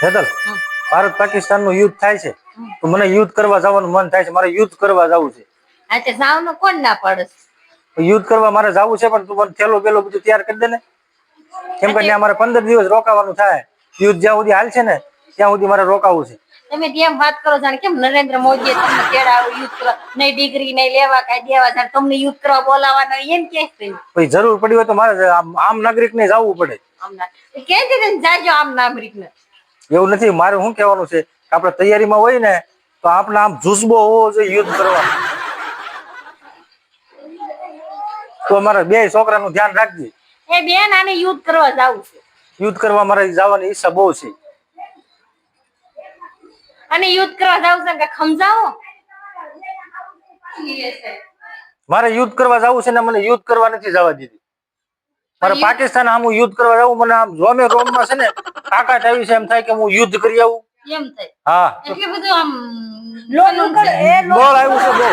હેતલ, ભારત પાકિસ્તાન નું યુદ્ધ થાય છે તો મને યુદ્ધ કરવા જવાનું મન થાય છે. મારે યુદ્ધ કરવા જવું છે. આજે જાવનો કોણ ના પાડે? યુદ્ધ કરવા મારે જવું છે, પણ તું મને થેલો પેલો બધું તૈયાર કરી દે ને. કેમ કે ત્યાં મારે 15 દિવસ રોકાવાનું થાય. યુદ્ધ જ્યાં સુધી હાલ છે ને ત્યાં સુધી મારે રોકાવું છે. તમે જેમ વાત કરો જાણે કેમ નરેન્દ્ર મોદી તમને તેડાવું યુદ્ધ કરવા, નહીં ડિગ્રી નહીં લેવા કાઈ દેવા, જાણે તમને યુદ્ધ કરવા બોલાવાના એમ કે છે. પછી જરૂર પડી હોય તો મારે આમ નાગરિક ને જવું પડે. કે છે જાજો આમ નાગરિક ને? એવું નથી, મારે શું કહેવાનું છે કે આપણે તૈયારીમાં હોય ને તો આપણે આમ જુસ્બો હોવો જોઈએ યુદ્ધ કરવા. તો અમારા બે છોકરાનું ધ્યાન રાખજે. એ બેન આને યુદ્ધ કરવા જાવું છે. યુદ્ધ કરવા મારે જવાની ઈચ્છા બહુ છે. અને યુદ્ધ કરવા જાવું છે કે સમજાવો. મારે યુદ્ધ કરવા જવું છે ને મને યુદ્ધ કરવા નથી જવા દીધી. મારે પાકિસ્તાન સામું યુદ્ધ કરવા જવું, મને આમ રોમે રોમમાં છે ને તાકાત આવી છે, એમ થાય કે હું યુદ્ધ કરી આવું. એમ થાય? હા, એટલે બધું આમ લોન બોલ આવ્યું છે બહુ.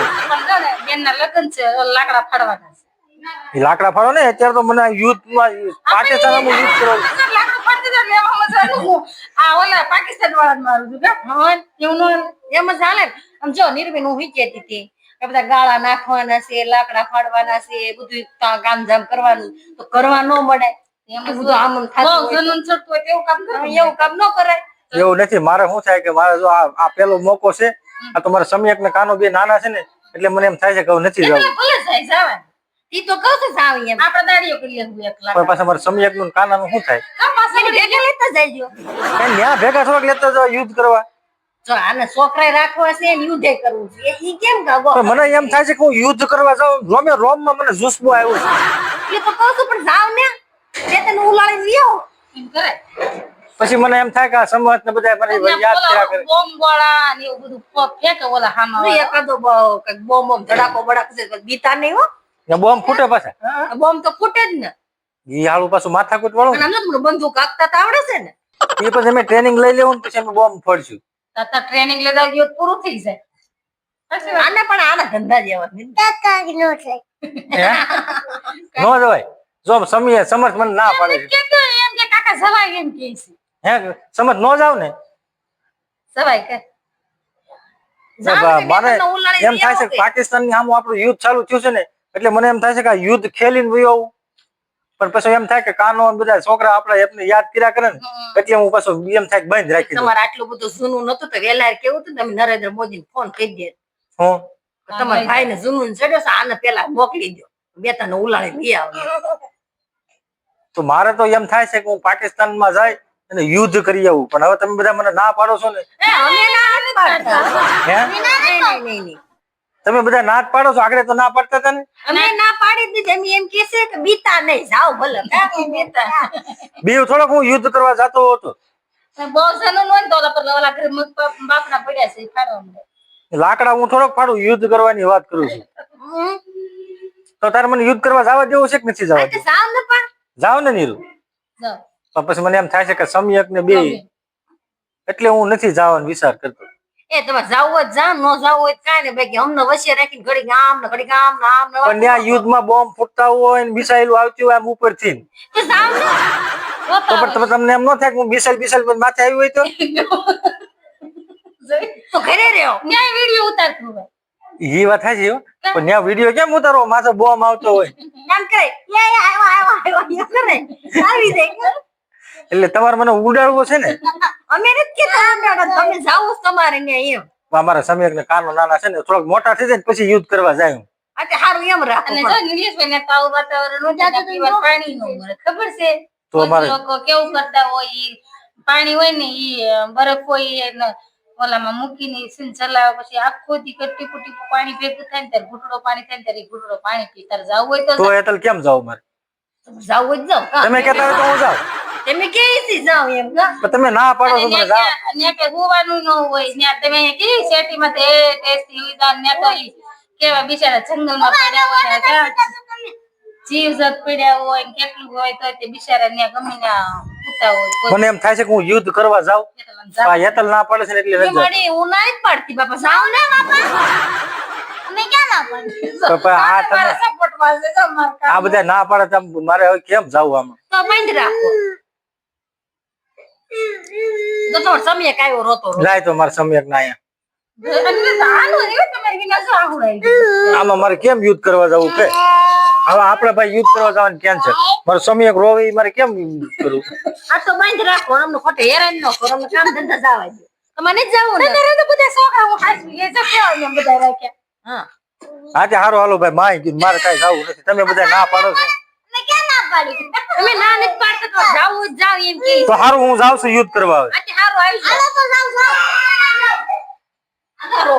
બેન ના લગ્ન છે, લાકડા ફાડવાના છે. લાકડા ફાડો ને, અત્યારે તો મને યુદ્ધમાં પાકિસ્તાન સામું યુદ્ધ કરવા. લાકડા ફાડતી તો લેવા મજાનું. આ ઓલા પાકિસ્તાન વાળા મારું છું કે એવું એમ જ હાલે. આમ જો નિર્બેન હું વિચારતી હતી કે બધા ગાળા નાખવાના છે, લાકડા ફાડવાના છે, બધું કામજામ કરવાનું તો કરવા ન મળે. એમ બધું આમ થતું એવું કામ ન કરાય. એવું નથી, મારે શું થાય કે મારે જો આ પેલો મોકો છે, આ તો મારા સમિયક ને કાનો બે નાના છે ને એટલે મને એમ થાય છે કે નથી જવું. ભલે થાય જાવે. ઈ તો કહું છું જાવી એમ. આપણે દાડીઓ કરી લેવું એક લાખ. પણ પાછા મારા સમિયક નું કાના નું શું થાય? પાછા ભેગા લેતા જઈજો. ત્યાં ભેગા થોડાક લેતા જાવ યુદ્ધ કરવા. જો આને છોકરાએ રાખવા છે ને યુદ્ધ કરવું છે, ઈ કેમ કાગો? મને એમ થાય છે કે હું યુદ્ધ કરવા જાઉં, રોમે રોમ માં મને જુસ્બો આવ્યો છે. એ તો કહું છું પણ જાવ ને, તે તને ઉલાળી લીયો એમ કરે. પછી મને એમ થાય કે આ સમાજ ને બધા મને યાદ કર્યા કરે. બોમ્બ વાળા ને એવું બધું ફેંકે ઓલા હામા. એકાદો બોમ્બ ધડાકો બડાકો છે બીતા નહીં હો. ને બોમ્બ ફૂટે પાછા. બોમ્બ તો ફૂટે જ ને. ઈ હાલું પાછું માથાકૂટ વાળું. અને અમને બંદૂક આપતા તો આવડે છે ને. એ પછી અમે ટ્રેનિંગ લઈ લેવું પછી અમે બોમ્બ ફોડશું. તાતા ટ્રેનિંગ લેતા ગયો પૂરું થઈ જાય. આને પણ આના ધંધા જેવા કાકા નો થાય. નો જવાય. જો સમર્થ મને ના પાડે છે. કે એમ કે કાકા જવાય એમ કે છે. હે સમર્થ નો જાવ ને. જવાય કે. મને એમ થાય છે પાકિસ્તાન ની સામે આપણું યુદ્ધ ચાલુ થયું છે ને એટલે મને એમ થાય છે કે આ યુદ્ધ ખેલીને વયો આવું. પણ પછી એમ થાય કે કાનો બધા છોકરા આપડા એમને યાદ કર્યા કરે ને એટલે હું પાછું એમ થાય બંધ રાખી દઉં. તમારે આટલું બધું જૂનું નતું તો વેલા કેવું હતું તમે નરેન્દ્ર મોદી ને ફોન કરી દે. હું તમારા ભાઈ ને જૂનું ચડ્યો છે આને પેલા મોકલી દો, બે તને ઉલાળી લઈ આવે. તો મારે તો એમ થાય છે કે હું પાકિસ્તાન માં જાય અને યુદ્ધ કરી આવું, પણ હવે તમે બધા મને ના પાડો છો ને. અમે ના પાડતા. નહીં. તમે બધા ના જ પાડો છો, આગળ તો ના પાડતા હતા ને. અમે ના પાડી દીધી, અમે એમ કે છે કે બીતા નહીં જાવ ભલે. બીજું થોડોક હું યુદ્ધ કરવા જતો હતો. બહુ જનું નો તો ઓલા ઘરે બાપના પડ્યા છે ખાડો. લાકડા હું થોડોક ફાડું, યુદ્ધ કરવાની વાત કરું છું. તો તારે મને યુદ્ધ કરવા જવા દેવું છે કે નથી જવા દેવું? જાવ ને પણ. જાવ ને નીરુ. પણ પછી મને એમ થાય છે કે સમિયક ને બે એટલે હું નથી જવાનો વિચાર કરતો. એ તમે જાવ જ જાવ, નો જાવ હોય કાઈ ને બાકી અમને વચ્ચે રાખીને ઘડી આમ ને ઘડી આમ ને આમ ને. પણ ત્યાં યુદ્ધમાં બોમ્બ ફૂટતા હોય ને મિસાઇલ આવતી હોય આમ ઉપરથી. તો જાવ ને. તો પણ તમને એમ ન થાય કે હું મિસાઇલ પર માથે આવી હોય તો? તો ઘરે રહ્યો. ન્યાય વિડિયો ઉતારતું હોય. ઈ વાત થાય છે પણ ત્યાં વિડિયો કેમ ઉતારવો માથે બોમ્બ આવતો હોય? એમ કરે એ આવ્યો એ કરે આવી જાય. એટલે તમારે મને ઉડાડવો છે ને? અમે નથી કેતા ઉડાડો, તમે જાવ તમારે ને એમ. અમારા સમીર ને કાનો નાના છે ને થોડોક મોટા થઈ જાય ને પછી યુદ્ધ કરવા જાય. એટલે હારું એમ રાખો. અને જો નિલેશભાઈ ને તાવ વાતાવરણ નો જાતો પીવા પાણી નો મળે ખબર છે? તો અમારે લોકો કેવું કરતા હોય ઈ પાણી હોય ને ઈ બરફ હોય ને ઓલામાં મૂકીને સીન ચલાવે પછી આખો દી કટી કુટી પાણી ભેગું થાય ને ત્યારે ઘૂંટડો પાણી થાય ને ત્યારે ઘૂંટડો પાણી પી. તારે જાવ હોય તો એટલે કેમ જાવ મારે? જાવ જ જાવ. તમે કહેતા હોય તો હું જાવ. તમે કેવી જાવ એમ પણ તમે ના પાડો છો મને જાવ. ને કે હોવાનું ન હોય ને તમે કેવી સેટીમાં તે ટેસ્ટી ઉદાન ને તો કેવા બિચારા જંગલમાં પડ્યા હોય જીવ જત પડ્યા હોય કેટલું હોય તો તે બિચારા ને ગમે ના ઉતા હોય. મને એમ થાય છે કે હું યુદ્ધ કરવા જાઉં. આ યતલ ના પાડે છે એટલે નથી મળી હું ના જ પાડતી બાપા જાવ ને બાપા. અમે ક્યાં ના પાડી? આ બધા ના પાડે મારે હવે કેમ જાવું આમાં? તો બંધ રાખો. તો સમય કાયો રોતો રોતો. લાય તો મારે સમ્યક ના અહીંયા અને હાલો રે તમારી વિના શું આહુડાઈ ગયું? આમાં મારે કેમ યુદ્ધ કરવા જવું કે હવે આપણે ભાઈ યુદ્ધ કરવા જવાનું ક્યાં છે મારે સમ્યક રોવે ઈ મારે કેમ કરવું આ તો બાંધ રાખો અમને ખોટે હેરાન ન કરો અમને કામ ધંધા જવા દો તમારે જ જવું ને તારે તો બધા છોકરા હું હાસવી લે જશે અમે બધા રાખ્યા હા આજે હારો હાલો ભાઈ માય કીધું મારે કઈ જવું નથી તમે બધા ના પાડો છો તમે ક્યાં ના પાડી તમે ના નથી પાડતા તો જાવું જ જાવ એમ કે તો હારું હું જાઉં છું યુદ્ધ કરવા હવે આજે હારું આવી હાલો તો જાવ જાવ હાલો